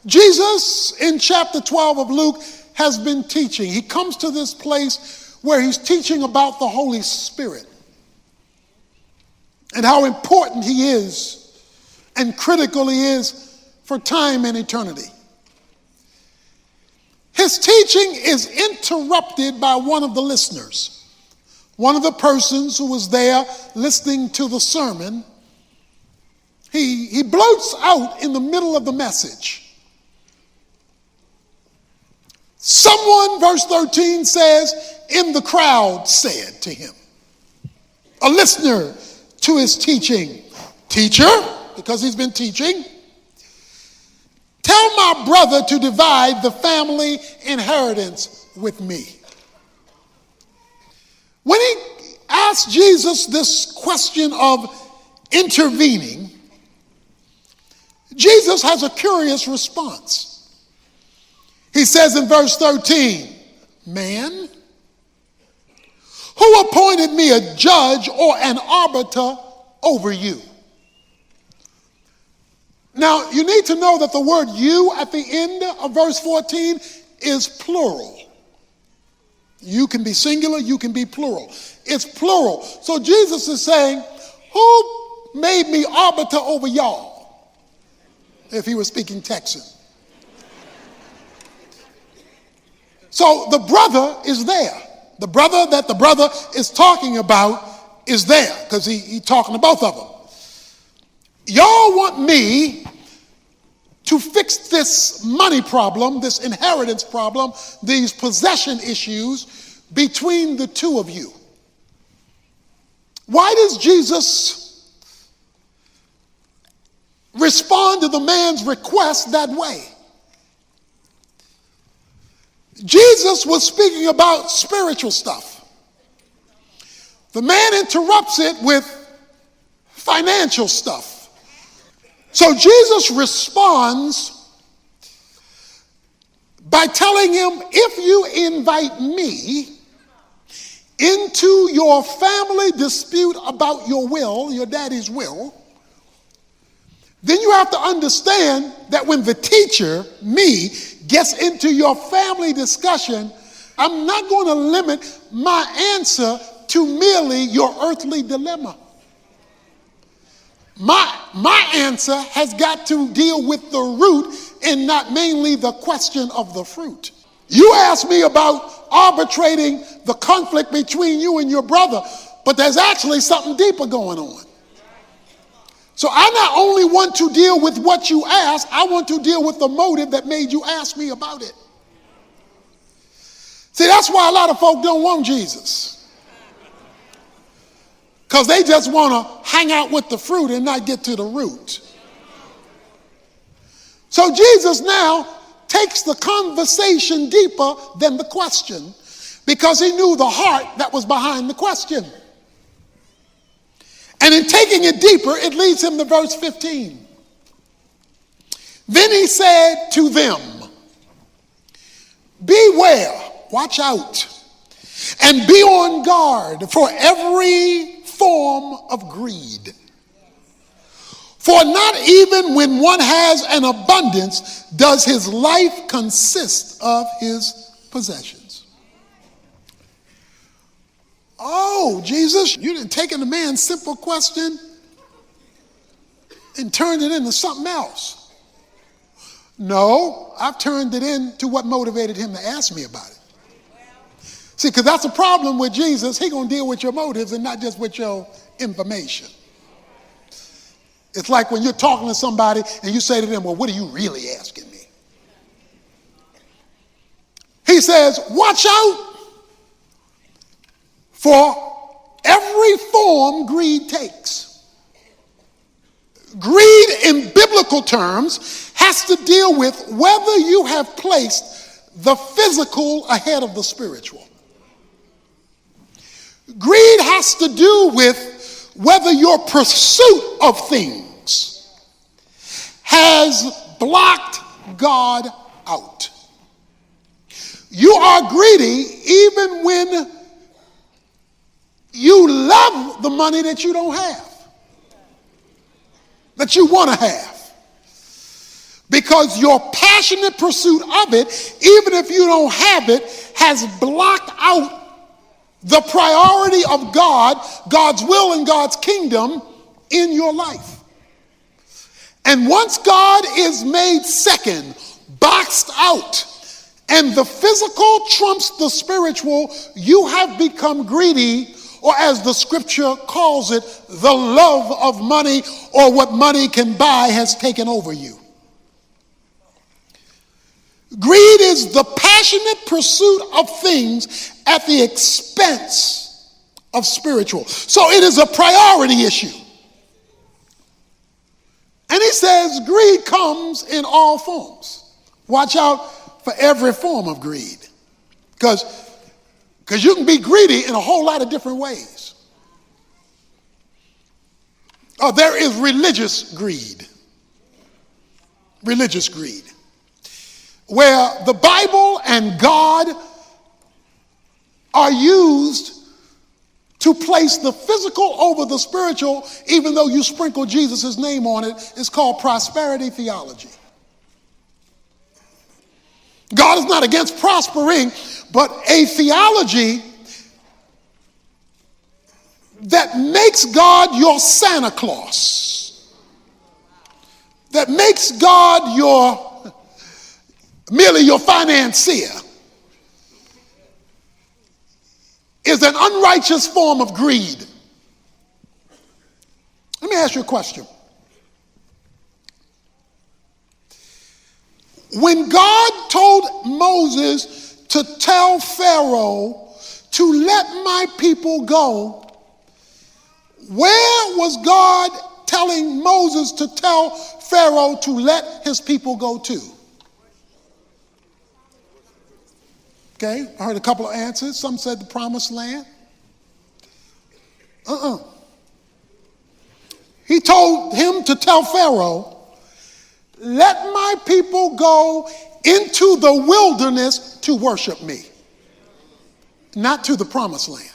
Jesus, in chapter 12 of Luke, has been teaching. He comes to this place where he's teaching about the Holy Spirit and how important he is and critical he is for time and eternity. His teaching is interrupted by one of the listeners, one of the persons who was there listening to the sermon. He blurts out in the middle of the message. Someone, verse 13 says, in the crowd said to him, a listener to his teaching, "Teacher," because he's been teaching, "tell my brother to divide the family inheritance with me." When he asked Jesus this question of intervening, Jesus has a curious response. He says in verse 13, "Man, who appointed me a judge or an arbiter over you?" Now, you need to know that the word "you" at the end of verse 14 is plural. You can be singular, you can be plural. It's plural. So Jesus is saying, who made me arbiter over y'all? If he was speaking Texan. So the brother is there. The brother that the brother is talking about is there because he's talking to both of them. Y'all want me to fix this money problem, this inheritance problem, these possession issues between the two of you. Why does Jesus respond to the man's request that way? Jesus was speaking about spiritual stuff. The man interrupts it with financial stuff. So Jesus responds by telling him, if you invite me into your family dispute about your will, your daddy's will, then you have to understand that when the teacher, me, gets into your family discussion, I'm not going to limit my answer to merely your earthly dilemma. My answer has got to deal with the root and not mainly the question of the fruit. You asked me about arbitrating the conflict between you and your brother, but there's actually something deeper going on. So I not only want to deal with what you asked, I want to deal with the motive that made you ask me about it. See, that's why a lot of folk don't want Jesus. Because they just want to hang out with the fruit and not get to the root. So Jesus now takes the conversation deeper than the question because he knew the heart that was behind the question. And in taking it deeper, it leads him to verse 15. Then he said to them, "Beware, watch out, and be on guard for every form of greed. For not even when one has an abundance does his life consist of his possessions." Oh, Jesus, you didn't take the man's simple question and turned it into something else. No, I've turned it into what motivated him to ask me about it. See, because that's a problem with Jesus. He's going to deal with your motives and not just with your information. It's like when you're talking to somebody and you say to them, "Well, what are you really asking me?" He says, "Watch out for every form greed takes." Greed in biblical terms has to deal with whether you have placed the physical ahead of the spiritual. Greed has to do with whether your pursuit of things has blocked God out. You are greedy even when you love the money that you don't have, that you want to have. because your passionate pursuit of it, even if you don't have it, has blocked out the priority of God, God's will and God's kingdom in your life. And once God is made second, boxed out, and the physical trumps the spiritual, you have become greedy, or as the scripture calls it, the love of money, or what money can buy, has taken over you. Greed is the passionate pursuit of things at the expense of spiritual. So it is a priority issue. And he says greed comes in all forms. Watch out for every form of greed. Because you can be greedy in a whole lot of different ways. There is religious greed. Religious greed. Where the Bible and God are used to place the physical over the spiritual, even though you sprinkle Jesus' name on it. It's called prosperity theology. God is not against prospering, but a theology that makes God your Santa Claus, that makes God merely your financier, is an unrighteous form of greed. Let me ask you a question. When God told Moses to tell Pharaoh to let my people go, where was God telling Moses to tell Pharaoh to let his people go to? Okay, I heard a couple of answers. Some said the promised land. He told him to tell Pharaoh, let my people go into the wilderness to worship me, not to the promised land.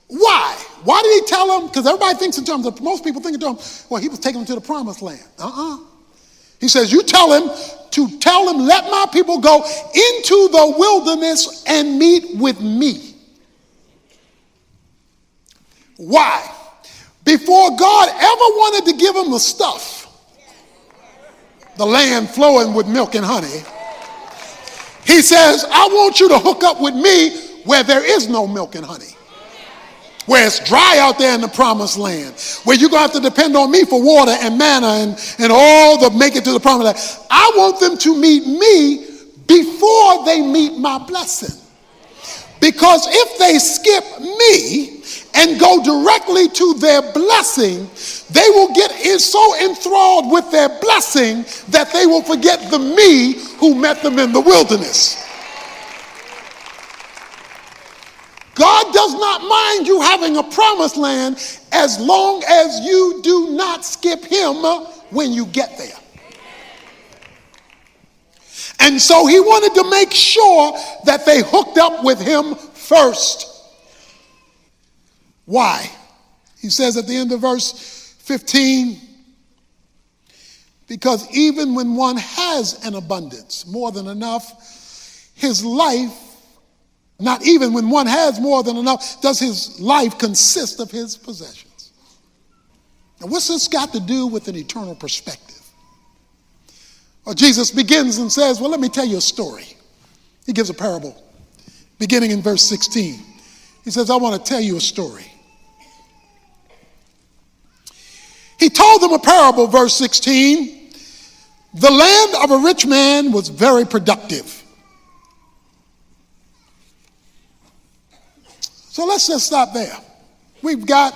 Why? Why did he tell them? Because everybody thinks in terms of, most people think in terms, well, he was taking them to the promised land. He says, you tell him to tell him, let my people go into the wilderness and meet with me. Why? Before God ever wanted to give them the stuff, the land flowing with milk and honey, he says, I want you to hook up with me where there is no milk and honey, where it's dry out there in the promised land, where you're going to have to depend on me for water and manna and all the make it to the promised land. I want them to meet me before they meet my blessing. Because if they skip me and go directly to their blessing, they will get so enthralled with their blessing that they will forget the me who met them in the wilderness. God does not mind you having a promised land as long as you do not skip him when you get there. And so he wanted to make sure that they hooked up with him first. Why? He says at the end of verse 15, because even when one has an abundance, more than enough, his life, not even when one has more than enough, does his life consist of his possessions. Now, what's this got to do with an eternal perspective? Well, Jesus begins and says, well, let me tell you a story. He gives a parable beginning in verse 16. He says, I want to tell you a story. He told them a parable, verse 16. The land of a rich man was very productive. So let's just stop there. We've got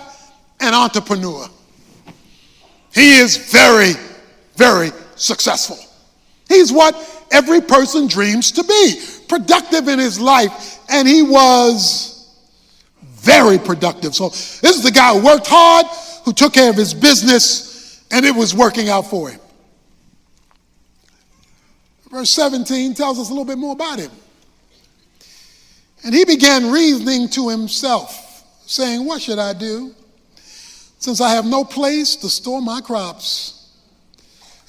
an entrepreneur. He is very, very successful. He's what every person dreams to be, productive in his life, and he was very productive. So this is the guy who worked hard, who took care of his business, and it was working out for him. Verse 17 tells us a little bit more about him. And he began reasoning to himself, saying, what should I do, since I have no place to store my crops?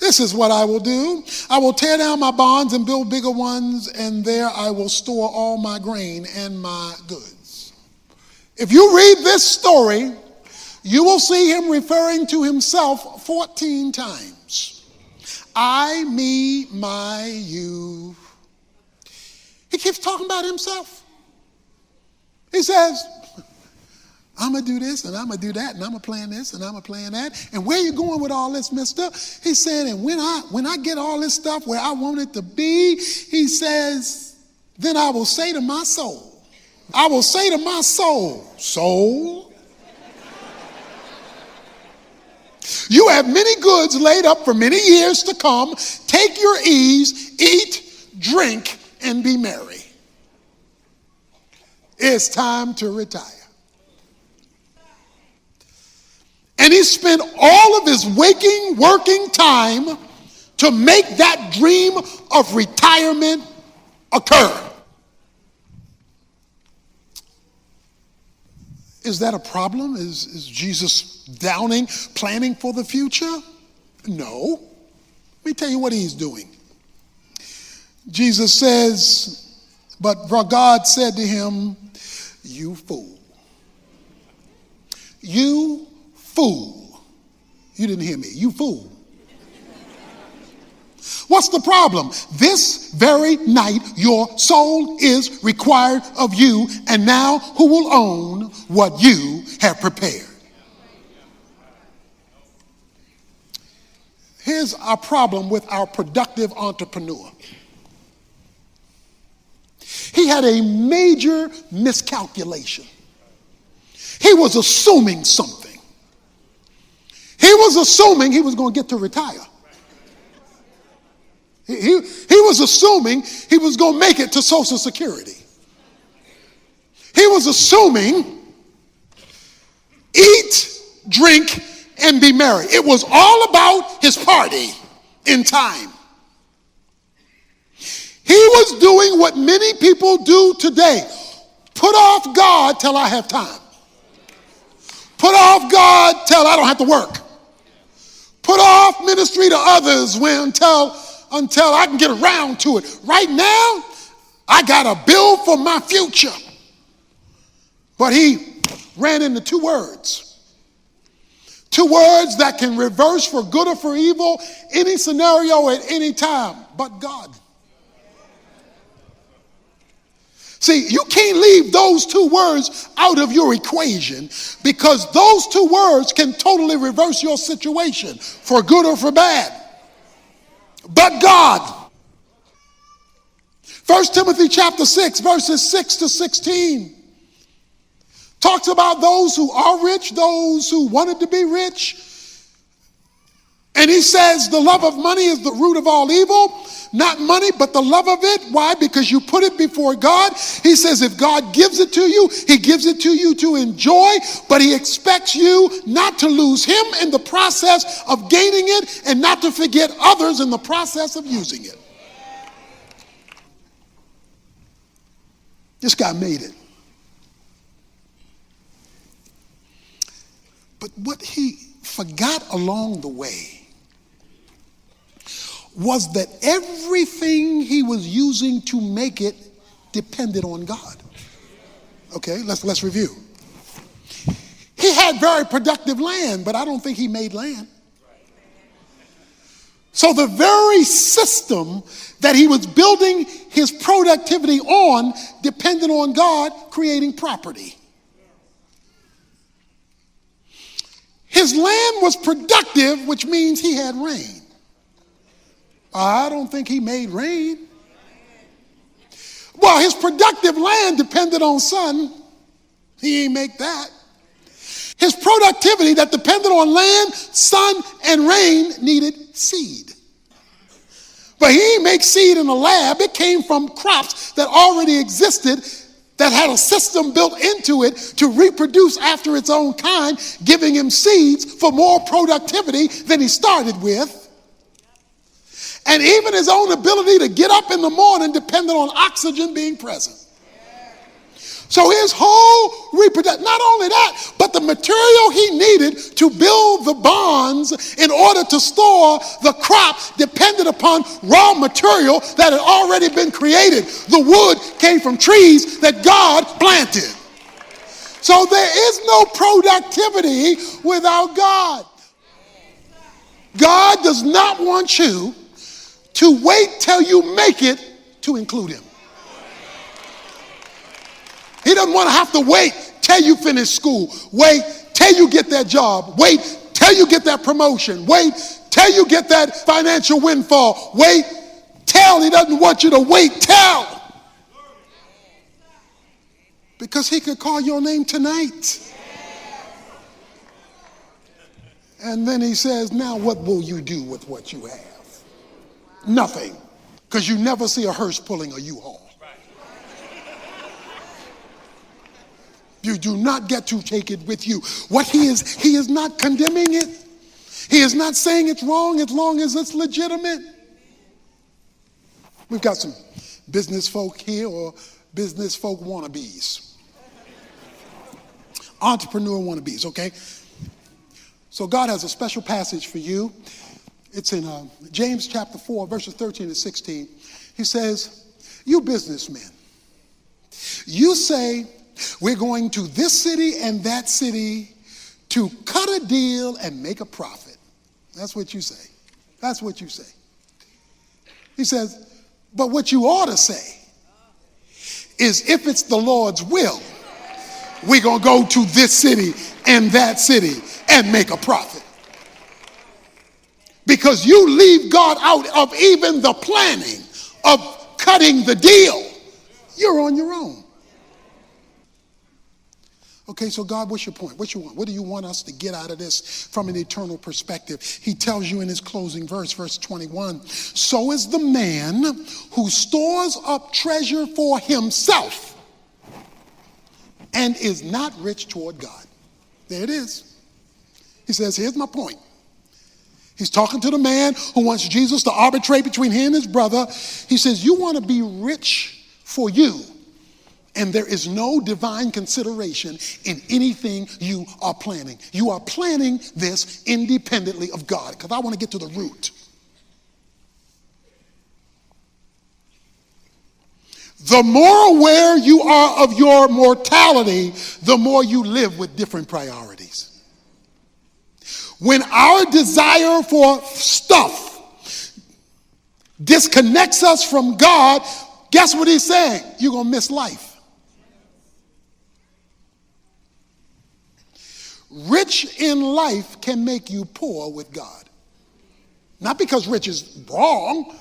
This is what I will do. I will tear down my barns and build bigger ones, and there I will store all my grain and my goods. If you read this story, you will see him referring to himself 14 times. I, me, my, you. He keeps talking about himself. He says, I'm going to do this, and I'm going to do that, and I'm going to plan this, and I'm going to plan that. And where you going with all this, mister? He said, and when I get all this stuff where I want it to be, he says, then I will say to my soul, I will say to my soul, soul, you have many goods laid up for many years to come. Take your ease, eat, drink, and be merry. It's time to retire. And he spent all of his working time to make that dream of retirement occur. Is that a problem? Is Jesus downing, planning for the future? No. Let me tell you what he's doing. Jesus says, but God said to him, you fool. You fool. You didn't hear me. You fool. What's the problem? This very night, your soul is required of you, and now who will own what you have prepared? Here's our problem with our productive entrepreneur. He had a major miscalculation. He was assuming something. He was assuming he was going to get to retire. He was assuming he was going to make it to Social Security. He was assuming eat, drink, and be merry. It was all about his party in time. He was doing what many people do today. Put off God till I have time. Put off God till I don't have to work. Put off ministry to others until I can get around to it. Right now, I got a bill for my future. But he ran into two words. Two words that can reverse for good or for evil any scenario at any time. But God. See, you can't leave those two words out of your equation, because those two words can totally reverse your situation for good or for bad. But God. 1 Timothy chapter 6, verses 6 to 16 talks about those who are rich, those who wanted to be rich. And he says the love of money is the root of all evil. Not money, but the love of it. Why? Because you put it before God. He says if God gives it to you, he gives it to you to enjoy, but he expects you not to lose him in the process of gaining it and not to forget others in the process of using it. This guy made it. But what he forgot along the way was that everything he was using to make it depended on God. Okay, let's review. He had very productive land, but I don't think he made land. So the very system that he was building his productivity on depended on God creating property. His land was productive, which means he had rain. I don't think he made rain. Well, his productive land depended on sun. He ain't make that. His productivity that depended on land, sun, and rain needed seed. But he didn't make seed in a lab. It came from crops that already existed, that had a system built into it to reproduce after its own kind, giving him seeds for more productivity than he started with. And even his own ability to get up in the morning depended on oxygen being present. So his whole reproduction, not only that, but the material he needed to build the barns in order to store the crop depended upon raw material that had already been created. The wood came from trees that God planted. So there is no productivity without God. God does not want you to wait till you make it to include him. He doesn't want to have to wait till you finish school. Wait till you get that job. Wait till you get that promotion. Wait till you get that financial windfall. Wait till. He doesn't want you to wait till. Because he could call your name tonight. And then he says, now what will you do with what you have? Nothing. Because you never see a hearse pulling a U-Haul. You do not get to take it with you. What he is not condemning it. He is not saying it's wrong as long as it's legitimate. We've got some business folk here or business folk wannabes. Entrepreneur wannabes, okay? So God has a special passage for you. It's in James chapter 4, verses 13 and 16. He says, you businessmen, you say, we're going to this city and that city to cut a deal and make a profit. That's what you say. That's what you say. He says, but what you ought to say is if it's the Lord's will, we're going to go to this city and that city and make a profit. Because you leave God out of even the planning of cutting the deal. You're on your own. Okay, so God, what's your point? What you want? What do you want us to get out of this from an eternal perspective? He tells you in his closing verse, verse 21, so is the man who stores up treasure for himself and is not rich toward God. There it is. He says, here's my point. He's talking to the man who wants Jesus to arbitrate between him and his brother. He says, you want to be rich for you. And there is no divine consideration in anything you are planning. You are planning this independently of God, because I want to get to the root. The more aware you are of your mortality, the more you live with different priorities. When our desire for stuff disconnects us from God, guess what he's saying? You're going to miss life. Rich in life can make you poor with God. Not because rich is wrong,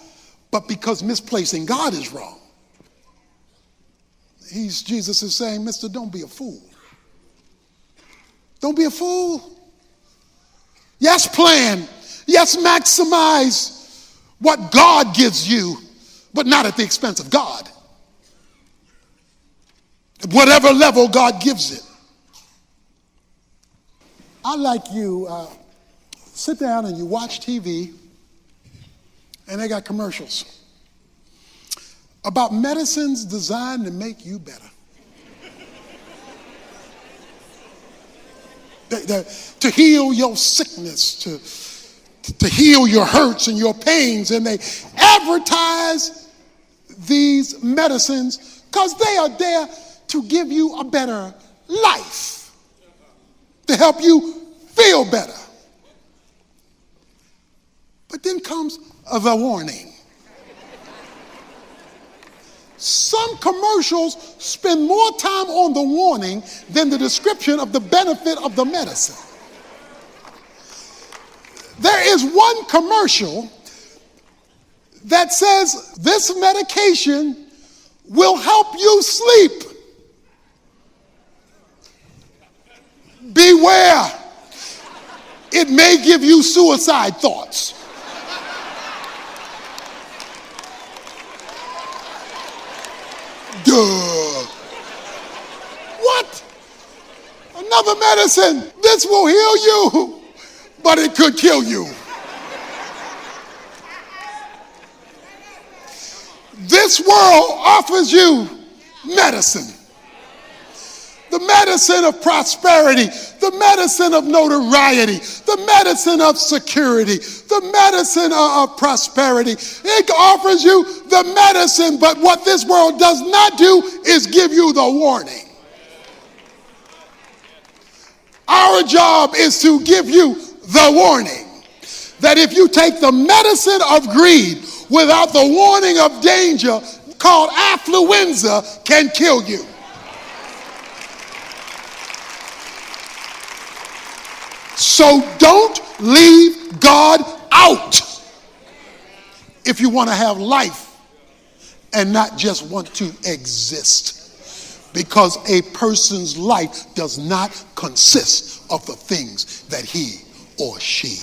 but because misplacing God is wrong. Jesus is saying, mister, don't be a fool. Don't be a fool. Yes, plan. Yes, maximize what God gives you, but not at the expense of God. At whatever level God gives it. I like you sit down and you watch TV and they got commercials about medicines designed to make you better. To heal your sickness, to heal your hurts and your pains. And they advertise these medicines because they are there to give you a better life. To help you feel better. But then comes the warning. Some commercials spend more time on the warning than the description of the benefit of the medicine. There is one commercial that says this medication will help you sleep. Beware, it may give you suicide thoughts. Duh. What? Another medicine. This will heal you, but it could kill you. This world offers you medicine. medicine of prosperity, the medicine of notoriety, the medicine of security, the medicine of prosperity. It offers you the medicine, but what this world does not do is give you the warning. Our job is to give you the warning that if you take the medicine of greed without the warning of danger called affluenza, can kill you. So don't leave God out if you want to have life and not just want to exist. Because a person's life does not consist of the things that he or she